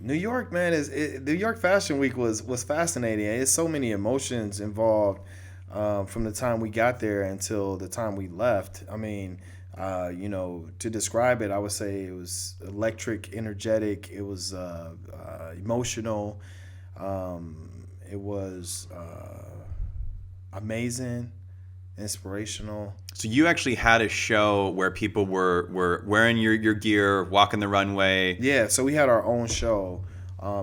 New York, man, New York Fashion Week was fascinating. It's so many emotions involved from the time we got there until the time we left. I mean, to describe it, I would say it was electric, energetic. It was emotional. It was amazing, inspirational. So you actually had a show where people were wearing your gear, walking the runway. Yeah, so we had our own show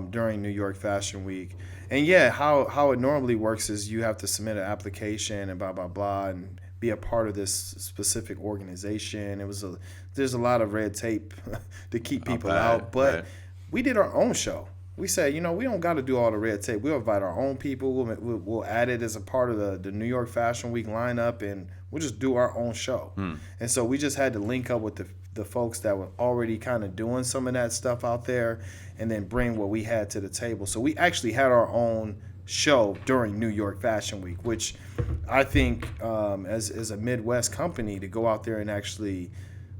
during New York Fashion Week. And yeah, how it normally works is you have to submit an application and blah blah blah and be a part of this specific organization. There's a lot of red tape to keep people out, but right. We did our own show. We said, we don't got to do all the red tape. We'll invite our own people. We'll add it as a part of the New York Fashion Week lineup, and we'll just do our own show. And so we just had to link up with the folks that were already kind of doing some of that stuff out there and then bring what we had to the table. So we actually had our own show during New York Fashion Week, which I think as a Midwest company to go out there and actually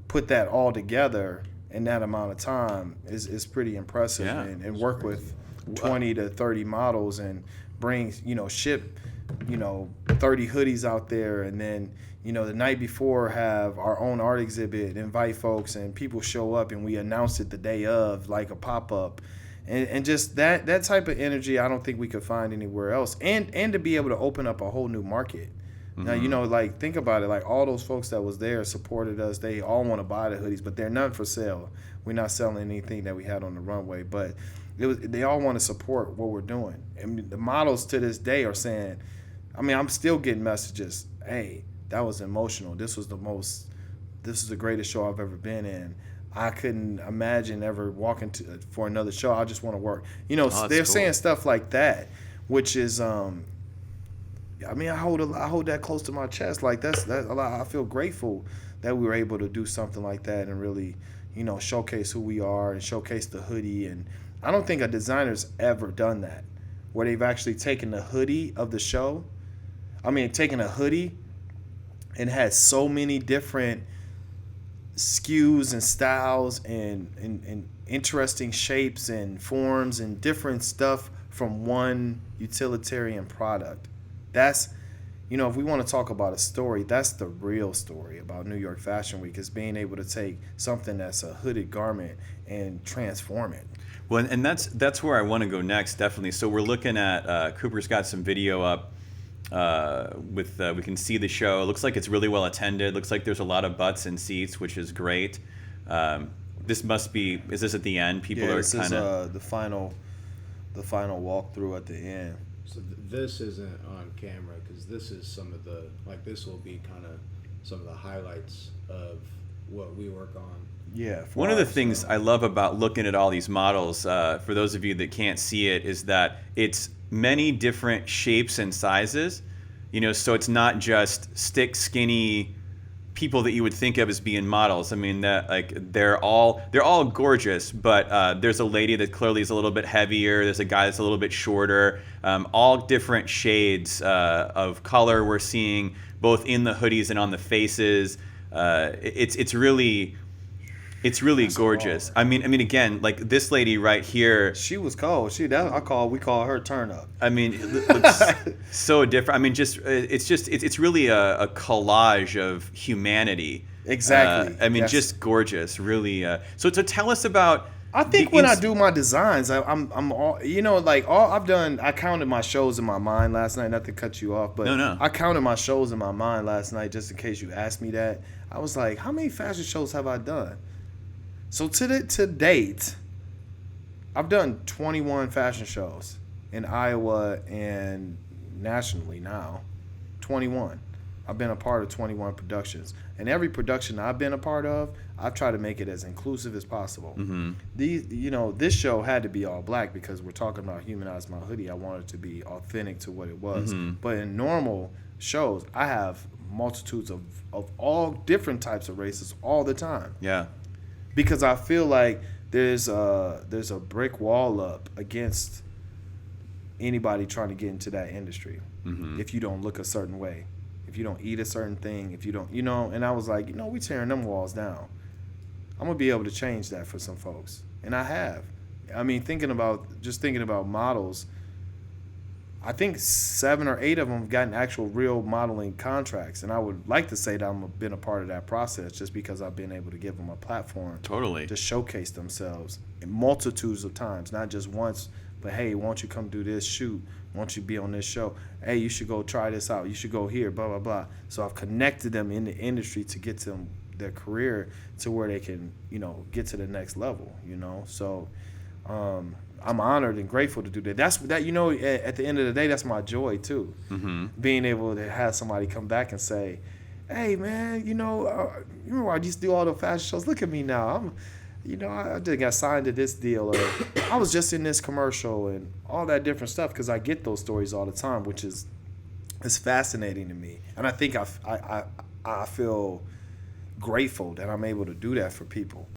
put that all together in that amount of time is pretty impressive. Yeah. And work with 20 to 30 models and bring, ship, 30 hoodies out there, and then, the night before have our own art exhibit, invite folks, and people show up, and we announce it the day of, like a pop-up. And just that type of energy, I don't think we could find anywhere else. And to be able to open up a whole new market. Now, think about it. Like, all those folks that was there supported us. They all want to buy the hoodies, but they're none for sale. We're not selling anything that we had on the runway. But they all want to support what we're doing. And the models to this day are saying, I'm still getting messages. Hey, that was emotional. This was the greatest show I've ever been in. I couldn't imagine ever walking for another show. I just want to work. They're cool. saying stuff like that, which is I hold that close to my chest. Like that's a lot. I feel grateful that we were able to do something like that and really, showcase who we are and showcase the hoodie. And I don't think a designer's ever done that, where they've actually taken the hoodie of the show. Taken a hoodie and had so many different SKUs and styles and interesting shapes and forms and different stuff from one utilitarian product. That's, if we want to talk about a story, that's the real story about New York Fashion Week, is being able to take something that's a hooded garment and transform it. Well, and that's where I want to go next, definitely. So we're looking at, Cooper's got some video up we can see the show. It looks like it's really well attended. Looks like there's a lot of butts and seats, which is great. Is this at the end? People are this is the final walkthrough at the end. So this isn't on camera because this is this will be kind of some of the highlights of what we work on. Yeah. One of the things I love about looking at all these models, for those of you that can't see it, is that it's many different shapes and sizes. So it's not just stick skinny people that you would think of as being models. They're all gorgeous, but there's a lady that clearly is a little bit heavier. There's a guy that's a little bit shorter. All different shades of color we're seeing both in the hoodies and on the faces. It's really gorgeous. Again, like this lady right here. She was cold. We call her turn up. It looks so different. It's really a collage of humanity. Exactly. Just gorgeous. Really. So tell us about. I think when I do my designs, I'm all, all I've done. I counted my shows in my mind last night. Not to cut you off, but no. I counted my shows in my mind last night just in case you asked me that. I was like, how many fashion shows have I done? So to date, I've done 21 fashion shows in Iowa and nationally now. 21. I've been a part of 21 productions. And every production I've been a part of, I've tried to make it as inclusive as possible. Mm-hmm. This show had to be all black because we're talking about Humanize My Hoodie. I wanted it to be authentic to what it was. Mm-hmm. But in normal shows, I have multitudes of all different types of races all the time. Yeah. Because I feel like there's a brick wall up against anybody trying to get into that industry. Mm-hmm. If you don't look a certain way, if you don't eat a certain thing, if you don't, and I was like, we tearing them walls down. I'm going to be able to change that for some folks. And I have. I mean, thinking about models, I think 7 or 8 of them have gotten actual real modeling contracts, and I would like to say that I've been a part of that process just because I've been able to give them a platform Totally. to showcase themselves in multitudes of times, not just once, but hey, won't you come do this shoot? Won't you be on this show? Hey, you should go try this out. You should go here, blah, blah, blah. So I've connected them in the industry to get to their career to where they can, get to the next level, So I'm honored and grateful to do that. That's that. At the end of the day, that's my joy too. Mm-hmm. Being able to have somebody come back and say, "Hey, man, you remember I used to do all the fashion shows? Look at me now. I just got signed to this deal, or I was just in this commercial, and all that different stuff." Because I get those stories all the time, which is fascinating to me, and I think I feel grateful that I'm able to do that for people.